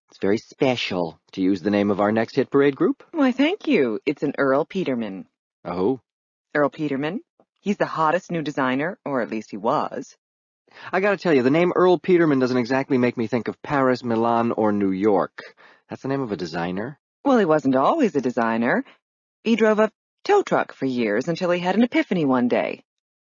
It's very special to use the name of our next hit parade group. Why, thank you. It's an Earl Peterman. Oh? Earl Peterman? He's the hottest new designer, or at least he was. I gotta tell you, the name Earl Peterman doesn't exactly make me think of Paris, Milan, or New York. That's the name of a designer? Well, he wasn't always a designer. He drove a tow truck for years until he had an epiphany one day.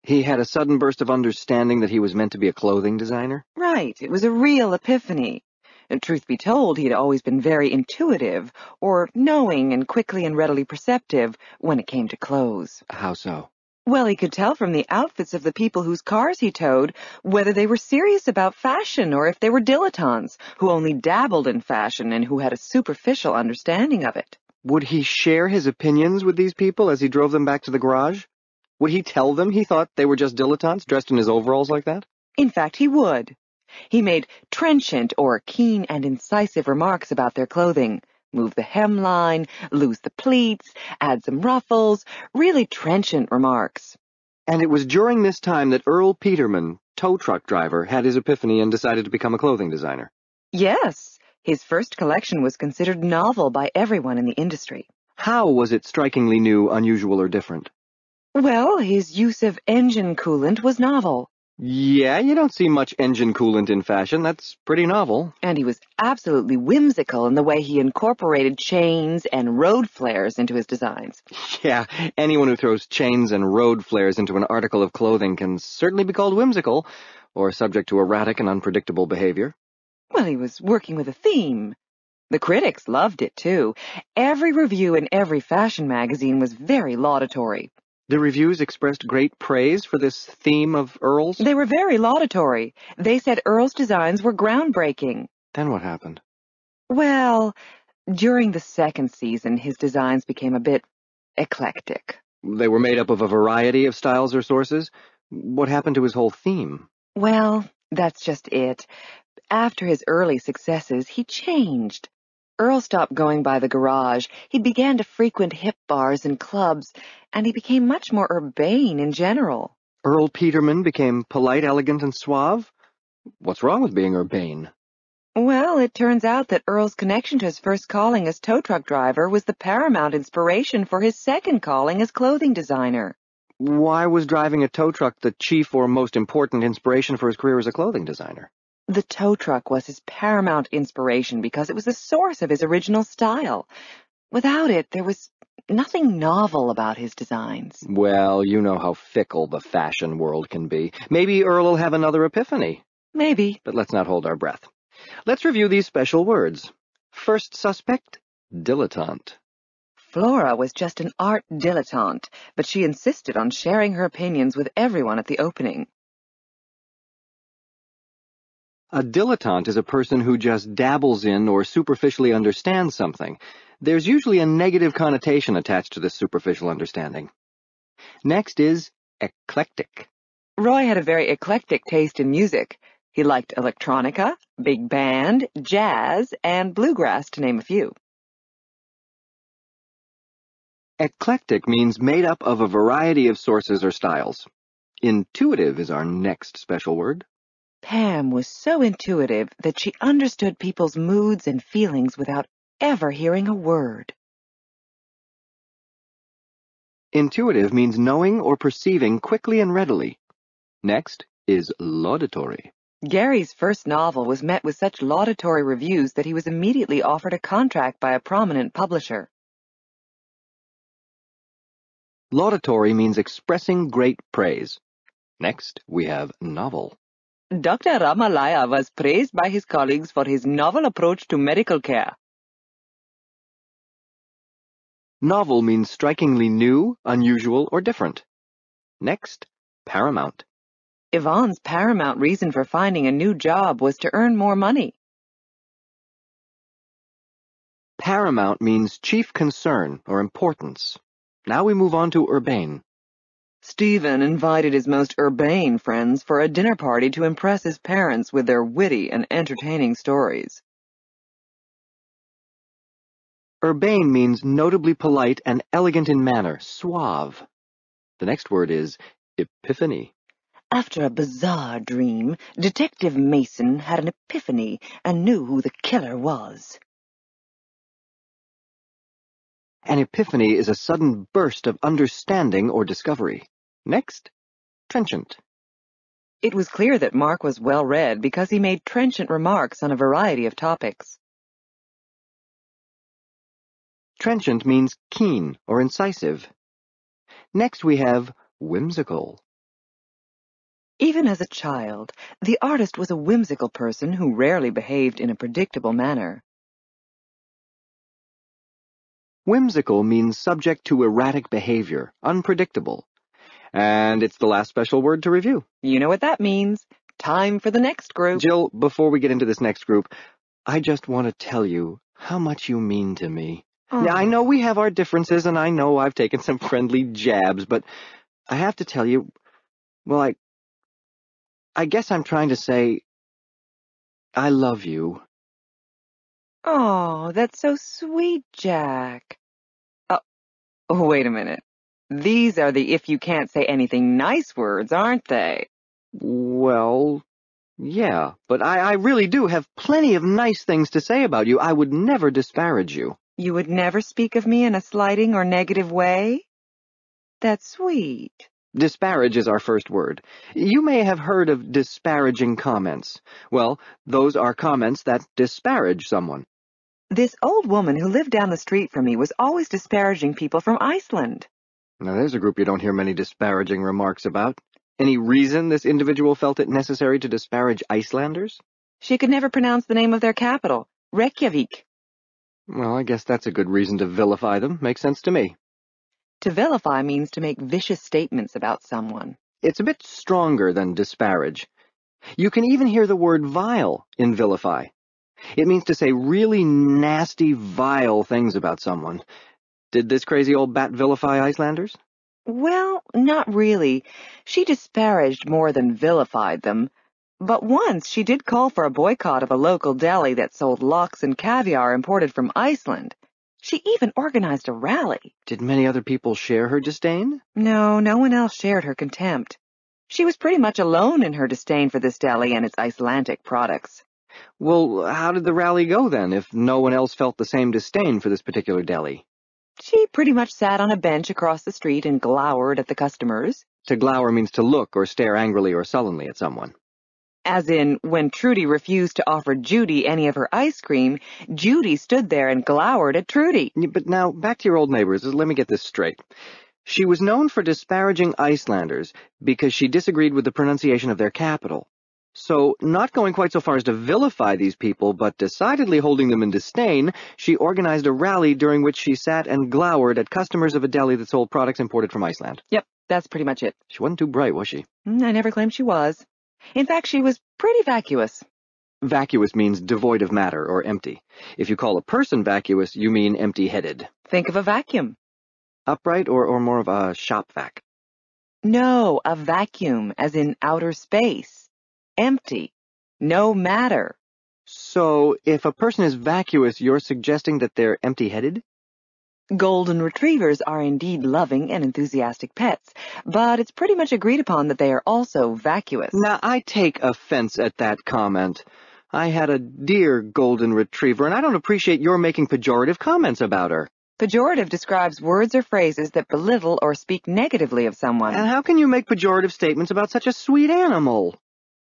He had a sudden burst of understanding that he was meant to be a clothing designer? Right, it was a real epiphany. And truth be told, he'd always been very intuitive, or knowing and quickly and readily perceptive when it came to clothes. How so? Well, he could tell from the outfits of the people whose cars he towed whether they were serious about fashion or if they were dilettantes who only dabbled in fashion and who had a superficial understanding of it. Would he share his opinions with these people as he drove them back to the garage? Would he tell them he thought they were just dilettantes dressed in his overalls like that? In fact, he would. He made trenchant or keen and incisive remarks about their clothing. Move the hemline, lose the pleats, add some ruffles, really trenchant remarks. And it was during this time that Earl Peterman, tow truck driver, had his epiphany and decided to become a clothing designer. Yes, his first collection was considered novel by everyone in the industry. How was it strikingly new, unusual, or different? Well, his use of engine coolant was novel. Yeah, you don't see much engine coolant in fashion. That's pretty novel. And he was absolutely whimsical in the way he incorporated chains and road flares into his designs. Yeah, anyone who throws chains and road flares into an article of clothing can certainly be called whimsical, or subject to erratic and unpredictable behavior. Well, he was working with a theme. The critics loved it, too. Every review in every fashion magazine was very laudatory. The reviews expressed great praise for this theme of Earl's? They were very laudatory. They said Earl's designs were groundbreaking. Then what happened? Well, during the second season, his designs became a bit eclectic. They were made up of a variety of styles or sources? What happened to his whole theme? Well, that's just it. After his early successes, he changed. Earl stopped going by the garage. He began to frequent hip bars and clubs, and he became much more urbane in general. Earl Peterman became polite, elegant, and suave? What's wrong with being urbane? Well, it turns out that Earl's connection to his first calling as tow truck driver was the paramount inspiration for his second calling as clothing designer. Why was driving a tow truck the chief or most important inspiration for his career as a clothing designer? The tow truck was his paramount inspiration because it was the source of his original style. Without it, there was nothing novel about his designs. Well, you know how fickle the fashion world can be. Maybe Earl will have another epiphany. Maybe. But let's not hold our breath. Let's review these special words. First suspect, dilettante. Flora was just an art dilettante, but she insisted on sharing her opinions with everyone at the opening. A dilettante is a person who just dabbles in or superficially understands something. There's usually a negative connotation attached to this superficial understanding. Next is eclectic. Roy had a very eclectic taste in music. He liked electronica, big band, jazz, and bluegrass, to name a few. Eclectic means made up of a variety of sources or styles. Intuitive is our next special word. Pam was so intuitive that she understood people's moods and feelings without ever hearing a word. Intuitive means knowing or perceiving quickly and readily. Next is laudatory. Gary's first novel was met with such laudatory reviews that he was immediately offered a contract by a prominent publisher. Laudatory means expressing great praise. Next, we have novel. Dr. Ramalaya was praised by his colleagues for his novel approach to medical care. Novel means strikingly new, unusual, or different. Next, paramount. Yvonne's paramount reason for finding a new job was to earn more money. Paramount means chief concern or importance. Now we move on to urbane. Stephen invited his most urbane friends for a dinner party to impress his parents with their witty and entertaining stories. Urbane means notably polite and elegant in manner, suave. The next word is epiphany. After a bizarre dream, Detective Mason had an epiphany and knew who the killer was. An epiphany is a sudden burst of understanding or discovery. Next, trenchant. It was clear that Mark was well-read because he made trenchant remarks on a variety of topics. Trenchant means keen or incisive. Next we have whimsical. Even as a child, the artist was a whimsical person who rarely behaved in a predictable manner. Whimsical means subject to erratic behavior, unpredictable. And it's the last special word to review. You know what that means. Time for the next group. Jill, before we get into this next group, I just want to tell you how much you mean to me. Oh. Now, I know we have our differences, and I know I've taken some friendly jabs, but I have to tell you, well, I guess I'm trying to say, I love you. Oh, that's so sweet, Jack. Oh, wait a minute. These are the if you can't say anything nice words, aren't they? Well, yeah, but I really do have plenty of nice things to say about you. I would never disparage you. You would never speak of me in a slighting or negative way? That's sweet. Disparage is our first word. You may have heard of disparaging comments. Well, those are comments that disparage someone. This old woman who lived down the street from me was always disparaging people from Iceland. Now, there's a group you don't hear many disparaging remarks about. Any reason this individual felt it necessary to disparage Icelanders? She could never pronounce the name of their capital, Reykjavik. Well, I guess that's a good reason to vilify them. Makes sense to me. To vilify means to make vicious statements about someone. It's a bit stronger than disparage. You can even hear the word vile in vilify. It means to say really nasty, vile things about someone. Did this crazy old bat vilify Icelanders? Well, not really. She disparaged more than vilified them. But once she did call for a boycott of a local deli that sold lox and caviar imported from Iceland. She even organized a rally. Did many other people share her disdain? No, no one else shared her contempt. She was pretty much alone in her disdain for this deli and its Icelandic products. Well, how did the rally go then, if no one else felt the same disdain for this particular deli? She pretty much sat on a bench across the street and glowered at the customers. To glower means to look or stare angrily or sullenly at someone. As in, when Trudy refused to offer Judy any of her ice cream, Judy stood there and glowered at Trudy. But now, back to your old neighbors. Let me get this straight. She was known for disparaging Icelanders because she disagreed with the pronunciation of their capital. So, not going quite so far as to vilify these people, but decidedly holding them in disdain, she organized a rally during which she sat and glowered at customers of a deli that sold products imported from Iceland. Yep, that's pretty much it. She wasn't too bright, was she? I never claimed she was. In fact, she was pretty vacuous. Vacuous means devoid of matter or empty. If you call a person vacuous, you mean empty-headed. Think of a vacuum. Upright or more of a shop vac? No, a vacuum, as in outer space. Empty. No matter. So, if a person is vacuous, you're suggesting that they're empty-headed? Golden retrievers are indeed loving and enthusiastic pets, but it's pretty much agreed upon that they are also vacuous. Now, I take offense at that comment. I had a dear golden retriever, and I don't appreciate your making pejorative comments about her. Pejorative describes words or phrases that belittle or speak negatively of someone. And how can you make pejorative statements about such a sweet animal?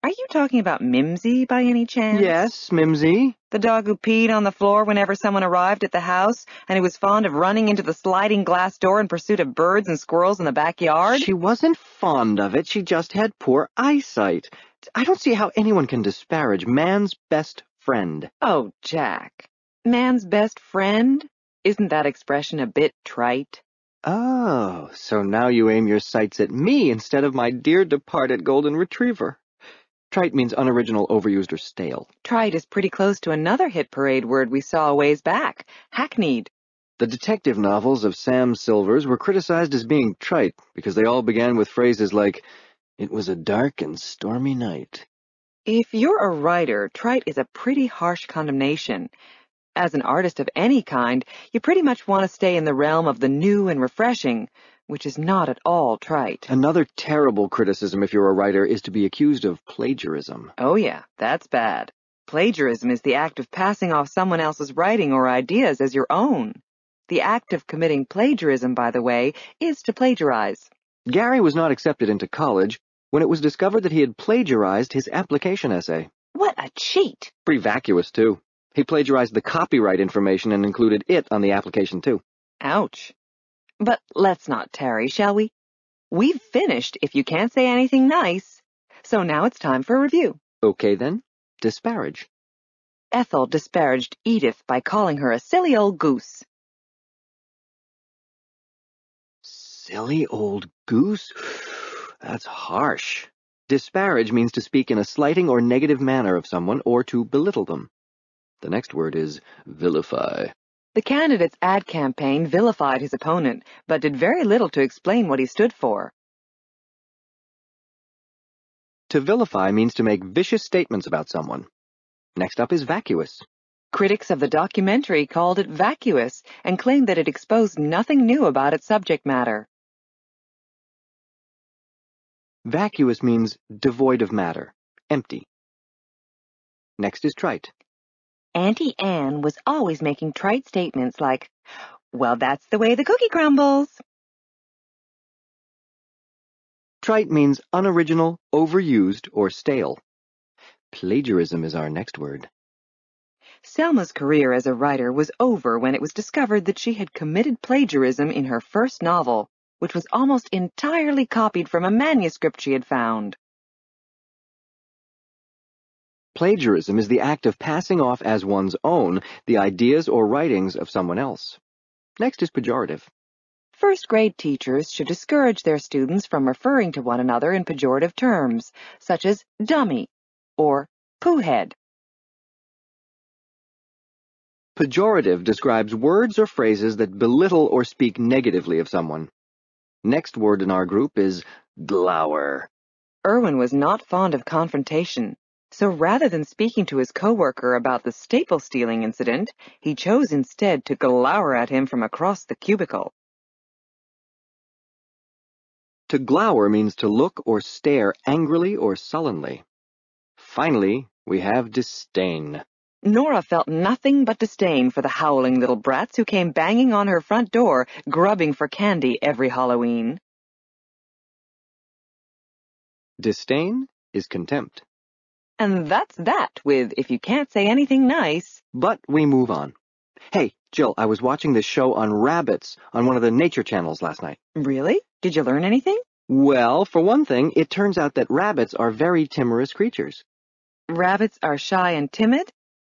Are you talking about Mimsy by any chance? Yes, Mimsy. The dog who peed on the floor whenever someone arrived at the house, and who was fond of running into the sliding glass door in pursuit of birds and squirrels in the backyard? She wasn't fond of it, she just had poor eyesight. I don't see how anyone can disparage man's best friend. Oh, Jack. Man's best friend? Isn't that expression a bit trite? Oh, so now you aim your sights at me instead of my dear departed golden retriever. Trite means unoriginal, overused, or stale. Trite is pretty close to another hit parade word we saw a ways back, hackneyed. The detective novels of Sam Silvers were criticized as being trite because they all began with phrases like, "It was a dark and stormy night." If you're a writer, trite is a pretty harsh condemnation. As an artist of any kind, you pretty much want to stay in the realm of the new and refreshing, which is not at all trite. Another terrible criticism if you're a writer is to be accused of plagiarism. Oh yeah, that's bad. Plagiarism is the act of passing off someone else's writing or ideas as your own. The act of committing plagiarism, by the way, is to plagiarize. Gary was not accepted into college when it was discovered that he had plagiarized his application essay. What a cheat! Pretty vacuous, too. He plagiarized the copyright information and included it on the application, too. Ouch. But let's not tarry, shall we? We've finished If You Can't Say Anything Nice, so now it's time for a review. Okay, then. Disparage. Ethel disparaged Edith by calling her a silly old goose. Silly old goose? That's harsh. Disparage means to speak in a slighting or negative manner of someone or to belittle them. The next word is vilify. The candidate's ad campaign vilified his opponent, but did very little to explain what he stood for. To vilify means to make vicious statements about someone. Next up is vacuous. Critics of the documentary called it vacuous and claimed that it exposed nothing new about its subject matter. Vacuous means devoid of matter, empty. Next is trite. Auntie Anne was always making trite statements like, "Well, that's the way the cookie crumbles." Trite means unoriginal, overused, or stale. Plagiarism is our next word. Selma's career as a writer was over when it was discovered that she had committed plagiarism in her first novel, which was almost entirely copied from a manuscript she had found. Plagiarism is the act of passing off as one's own the ideas or writings of someone else. Next is pejorative. First-grade teachers should discourage their students from referring to one another in pejorative terms, such as dummy or poohead. Pejorative describes words or phrases that belittle or speak negatively of someone. Next word in our group is glower. Irwin was not fond of confrontation, so rather than speaking to his coworker about the staple stealing incident, he chose instead to glower at him from across the cubicle. To glower means to look or stare angrily or sullenly. Finally, we have disdain. Nora felt nothing but disdain for the howling little brats who came banging on her front door, grubbing for candy every Halloween. Disdain is contempt. And that's that with If You Can't Say Anything Nice. But we move on. Hey, Jill, I was watching this show on rabbits on one of the nature channels last night. Really? Did you learn anything? Well, for one thing, it turns out that rabbits are very timorous creatures. Rabbits are shy and timid?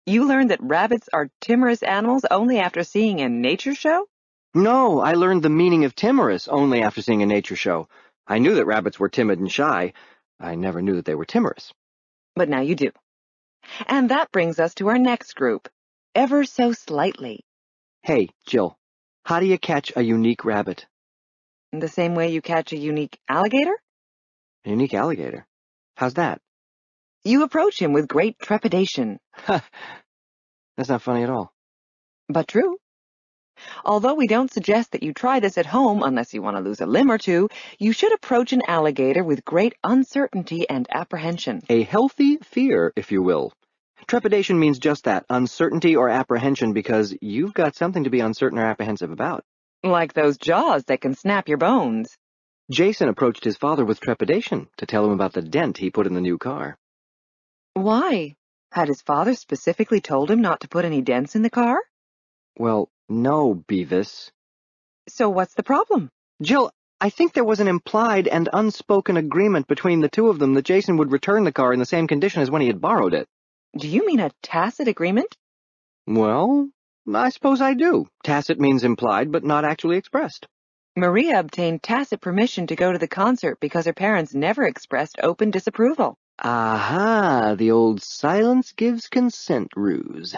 You learned that rabbits are timorous animals only after seeing a nature show? No, I learned the meaning of timorous only after seeing a nature show. I knew that rabbits were timid and shy. I never knew that they were timorous. But now you do. And that brings us to our next group, ever so slightly. Hey, Jill, how do you catch a unique rabbit? The same way you catch a unique alligator? A unique alligator? How's that? You approach him with great trepidation. That's not funny at all. But true. Although we don't suggest that you try this at home unless you want to lose a limb or two, you should approach an alligator with great uncertainty and apprehension. A healthy fear, if you will. Trepidation means just that, uncertainty or apprehension, because you've got something to be uncertain or apprehensive about. Like those jaws that can snap your bones. Jason approached his father with trepidation to tell him about the dent he put in the new car. Why? Had his father specifically told him not to put any dents in the car? Well, no, Beavis. So what's the problem? Jill, I think there was an implied and unspoken agreement between the two of them that Jason would return the car in the same condition as when he had borrowed it. Do you mean a tacit agreement? Well, I suppose I do. Tacit means implied, but not actually expressed. Maria obtained tacit permission to go to the concert because her parents never expressed open disapproval. Aha, the old silence gives consent ruse.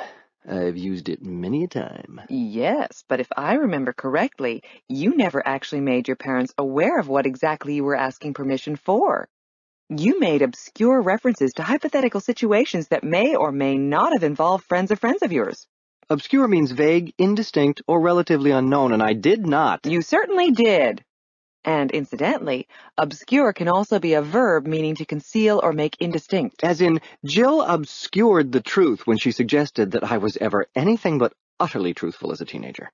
I've used it many a time. Yes, but if I remember correctly, you never actually made your parents aware of what exactly you were asking permission for. You made obscure references to hypothetical situations that may or may not have involved friends of yours. Obscure means vague, indistinct, or relatively unknown, and I did not. You certainly did. And incidentally, obscure can also be a verb meaning to conceal or make indistinct. As in, Jill obscured the truth when she suggested that I was ever anything but utterly truthful as a teenager.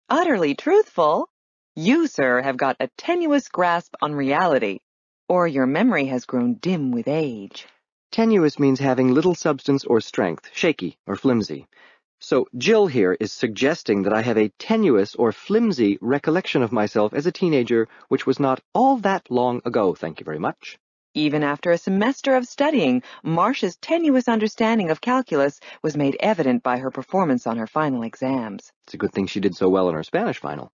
Utterly truthful? You, sir, have got a tenuous grasp on reality, or your memory has grown dim with age. Tenuous means having little substance or strength, shaky or flimsy. So Jill here is suggesting that I have a tenuous or flimsy recollection of myself as a teenager, which was not all that long ago, thank you very much. Even after a semester of studying, Marcia's tenuous understanding of calculus was made evident by her performance on her final exams. It's a good thing she did so well in her Spanish final.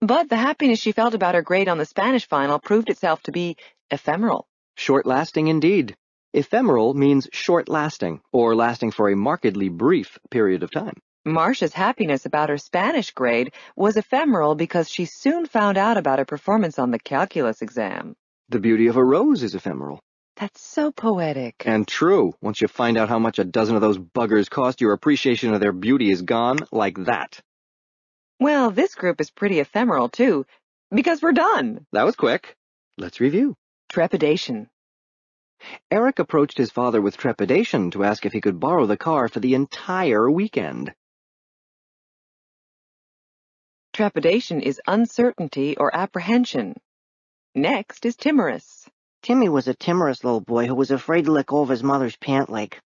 But the happiness she felt about her grade on the Spanish final proved itself to be ephemeral. Short-lasting indeed. Ephemeral means short-lasting, or lasting for a markedly brief period of time. Marcia's happiness about her Spanish grade was ephemeral because she soon found out about her performance on the calculus exam. The beauty of a rose is ephemeral. That's so poetic. And true. Once you find out how much a dozen of those buggers cost, your appreciation of their beauty is gone like that. Well, this group is pretty ephemeral, too, because we're done. That was quick. Let's review. Trepidation. Eric approached his father with trepidation to ask if he could borrow the car for the entire weekend. Trepidation is uncertainty or apprehension. Next is timorous. Timmy was a timorous little boy who was afraid to let go of his mother's pant leg.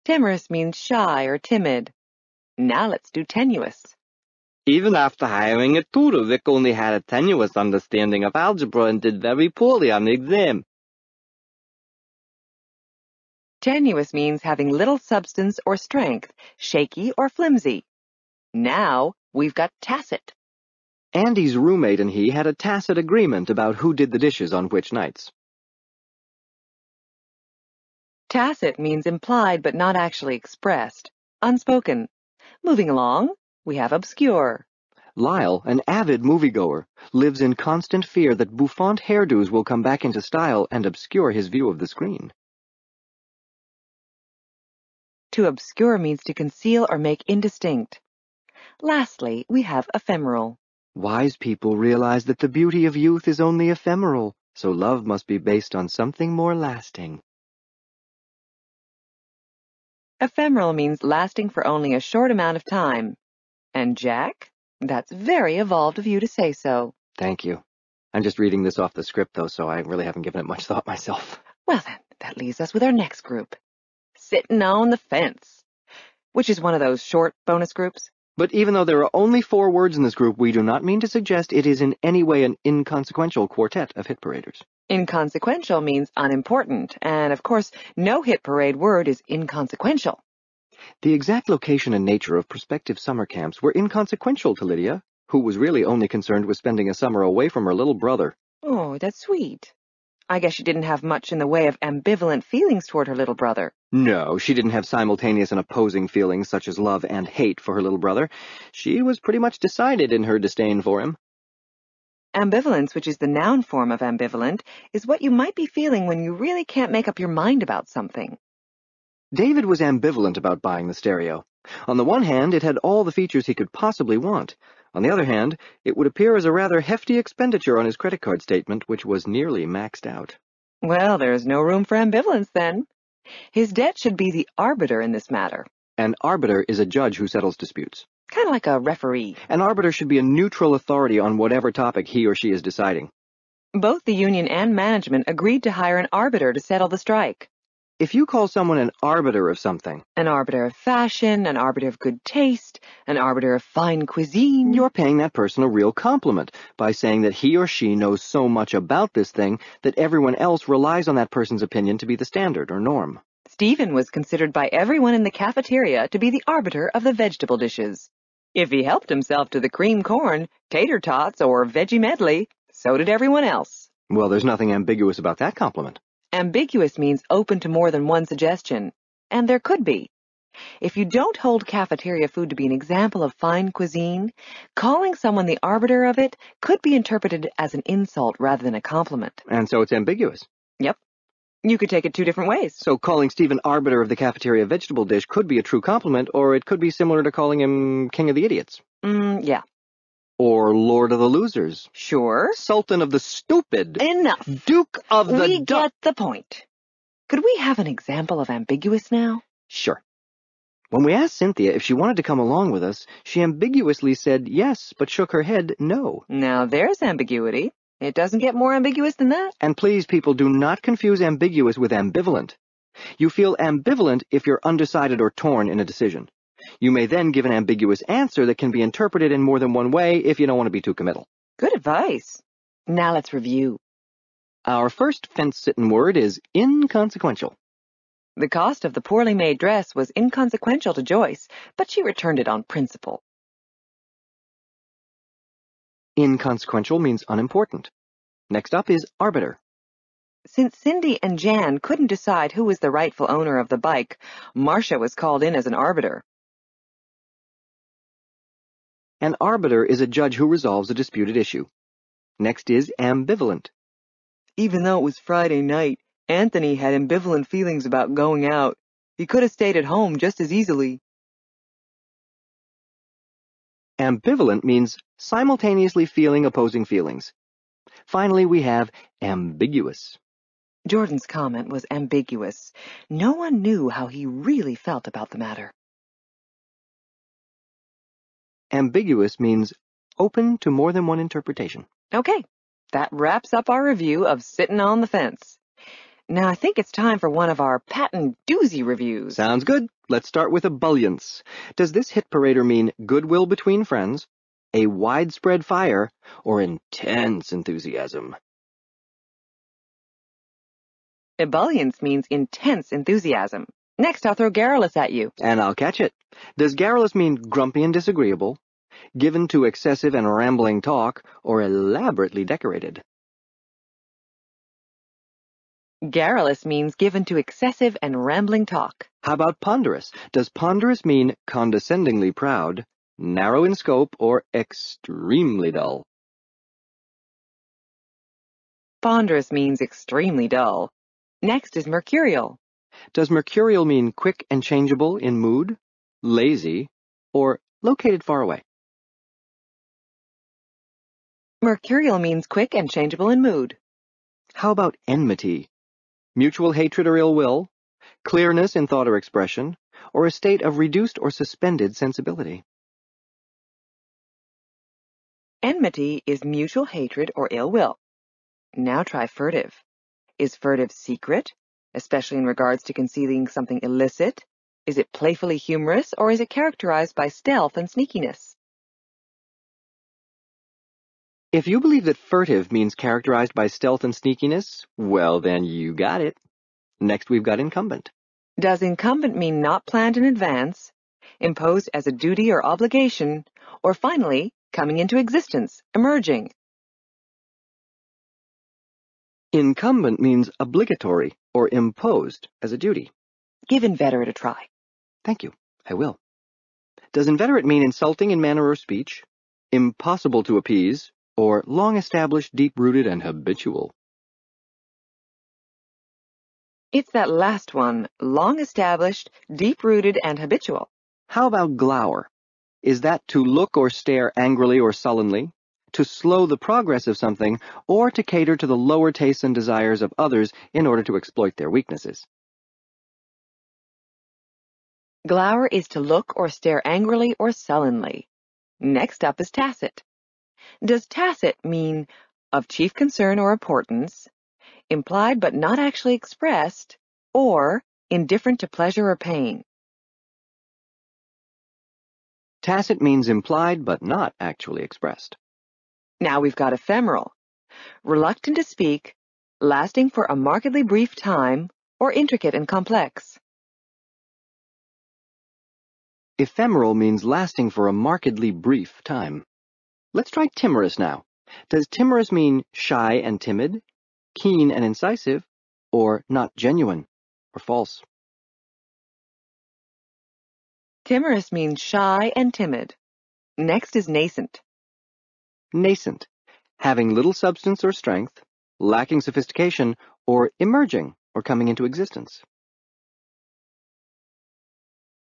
Timorous means shy or timid. Now let's do tenuous. Even after hiring a tutor, Vic only had a tenuous understanding of algebra and did very poorly on the exam. Tenuous means having little substance or strength, shaky or flimsy. Now we've got tacit. Andy's roommate and he had a tacit agreement about who did the dishes on which nights. Tacit means implied but not actually expressed, unspoken. Moving along, we have obscure. Lyle, an avid moviegoer, lives in constant fear that bouffant hairdos will come back into style and obscure his view of the screen. To obscure means to conceal or make indistinct. Lastly, we have ephemeral. Wise people realize that the beauty of youth is only ephemeral, so love must be based on something more lasting. Ephemeral means lasting for only a short amount of time. And Jack, that's very evolved of you to say so. Thank you. I'm just reading this off the script, though, so I really haven't given it much thought myself. Well then, that leaves us with our next group. Sitting on the fence, which is one of those short bonus groups. But even though there are only 4 words in this group, we do not mean to suggest it is in any way an inconsequential quartet of hit paraders. Inconsequential means unimportant, and of course, no hit parade word is inconsequential. The exact location and nature of prospective summer camps were inconsequential to Lydia, who was really only concerned with spending a summer away from her little brother. Oh, that's sweet. I guess she didn't have much in the way of ambivalent feelings toward her little brother. No, she didn't have simultaneous and opposing feelings such as love and hate for her little brother. She was pretty much decided in her disdain for him. Ambivalence, which is the noun form of ambivalent, is what you might be feeling when you really can't make up your mind about something. David was ambivalent about buying the stereo. On the one hand, it had all the features he could possibly want. On the other hand, it would appear as a rather hefty expenditure on his credit card statement, which was nearly maxed out. Well, there's no room for ambivalence then. His debt should be the arbiter in this matter. An arbiter is a judge who settles disputes. Kind of like a referee. An arbiter should be a neutral authority on whatever topic he or she is deciding. Both the union and management agreed to hire an arbiter to settle the strike. If you call someone an arbiter of something, An arbiter of fashion, an arbiter of good taste, an arbiter of fine cuisine, you're paying that person a real compliment by saying that he or she knows so much about this thing that everyone else relies on that person's opinion to be the standard or norm. Stephen was considered by everyone in the cafeteria to be the arbiter of the vegetable dishes. If he helped himself to the cream corn, tater tots, or veggie medley, so did everyone else. Well, there's nothing ambiguous about that compliment. Ambiguous means open to more than one suggestion, and there could be. If you don't hold cafeteria food to be an example of fine cuisine, calling someone the arbiter of it could be interpreted as an insult rather than a compliment. And so it's ambiguous. Yep. You could take it 2 different ways. So calling Stephen arbiter of the cafeteria vegetable dish could be a true compliment, or it could be similar to calling him king of the idiots. Yeah. Or Lord of the Losers. Sure. Sultan of the Stupid. Enough. Duke of the We get the point. Could we have an example of ambiguous now? Sure. When we asked Cynthia if she wanted to come along with us, she ambiguously said yes, but shook her head no. Now there's ambiguity. It doesn't get more ambiguous than that. And please, people, do not confuse ambiguous with ambivalent. You feel ambivalent if you're undecided or torn in a decision. You may then give an ambiguous answer that can be interpreted in more than one way if you don't want to be too committal. Good advice. Now let's review. Our first fence-sitting word is inconsequential. The cost of the poorly made dress was inconsequential to Joyce, but she returned it on principle. Inconsequential means unimportant. Next up is arbiter. Since Cindy and Jan couldn't decide who was the rightful owner of the bike, Marcia was called in as an arbiter. An arbiter is a judge who resolves a disputed issue. Next is ambivalent. Even though it was Friday night, Anthony had ambivalent feelings about going out. He could have stayed at home just as easily. Ambivalent means simultaneously feeling opposing feelings. Finally, we have ambiguous. Jordan's comment was ambiguous. No one knew how he really felt about the matter. Ambiguous means open to more than one interpretation. Okay, that wraps up our review of Sittin' on the Fence. Now I think it's time for one of our patent doozy reviews. Sounds good. Let's start with ebullience. Does this hit parader mean goodwill between friends, a widespread fire, or intense enthusiasm? Ebullience means intense enthusiasm. Next, I'll throw garrulous at you. And I'll catch it. Does garrulous mean grumpy and disagreeable, given to excessive and rambling talk, or elaborately decorated? Garrulous means given to excessive and rambling talk. How about ponderous? Does ponderous mean condescendingly proud, narrow in scope, or extremely dull? Ponderous means extremely dull. Next is mercurial. Does mercurial mean quick and changeable in mood, lazy, or located far away? Mercurial means quick and changeable in mood. How about enmity? Mutual hatred or ill will, clearness in thought or expression, or a state of reduced or suspended sensibility? Enmity is mutual hatred or ill will. Now try furtive. Is furtive secret, especially in regards to concealing something illicit? Is it playfully humorous, or is it characterized by stealth and sneakiness? If you believe that furtive means characterized by stealth and sneakiness, well then you got it. Next we've got incumbent. Does incumbent mean not planned in advance, imposed as a duty or obligation, or finally, coming into existence, emerging? Incumbent means obligatory or imposed as a duty. Give inveterate a try. Thank you. I will. Does inveterate mean insulting in manner or speech, impossible to appease, or long-established, deep-rooted, and habitual? It's that last one, long-established, deep-rooted, and habitual. How about glower? Is that to look or stare angrily or sullenly, to slow the progress of something, or to cater to the lower tastes and desires of others in order to exploit their weaknesses? Glower is to look or stare angrily or sullenly. Next up is tacit. Does tacit mean of chief concern or importance, implied but not actually expressed, or indifferent to pleasure or pain? Tacit means implied but not actually expressed. Now we've got ephemeral. Reluctant to speak, lasting for a markedly brief time, or intricate and complex. Ephemeral means lasting for a markedly brief time. Let's try timorous now. Does timorous mean shy and timid, keen and incisive, or not genuine or false? Timorous means shy and timid. Next is nascent. Nascent, having little substance or strength, lacking sophistication, or emerging or coming into existence.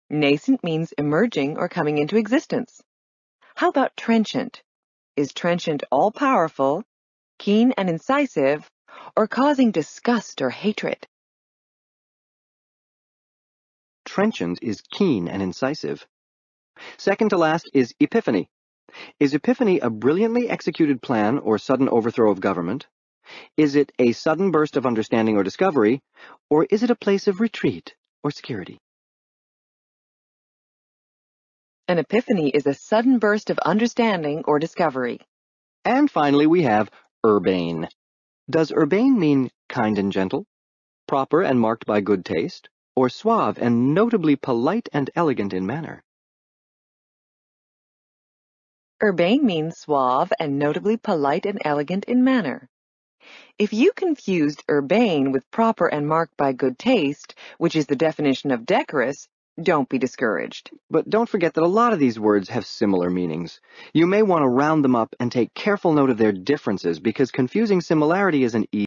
Nascent means emerging or coming into existence. How about trenchant? Is trenchant all-powerful, keen and incisive, or causing disgust or hatred? Trenchant is keen and incisive. Second to last is epiphany. Is epiphany a brilliantly executed plan or sudden overthrow of government? Is it a sudden burst of understanding or discovery, or is it a place of retreat or security? An epiphany is a sudden burst of understanding or discovery. And finally we have urbane. Does urbane mean kind and gentle, proper and marked by good taste, or suave and notably polite and elegant in manner? Urbane means suave and notably polite and elegant in manner. If you confused urbane with proper and marked by good taste, which is the definition of decorous, don't be discouraged. But don't forget that a lot of these words have similar meanings. You may want to round them up and take careful note of their differences because confusing similarity is an easy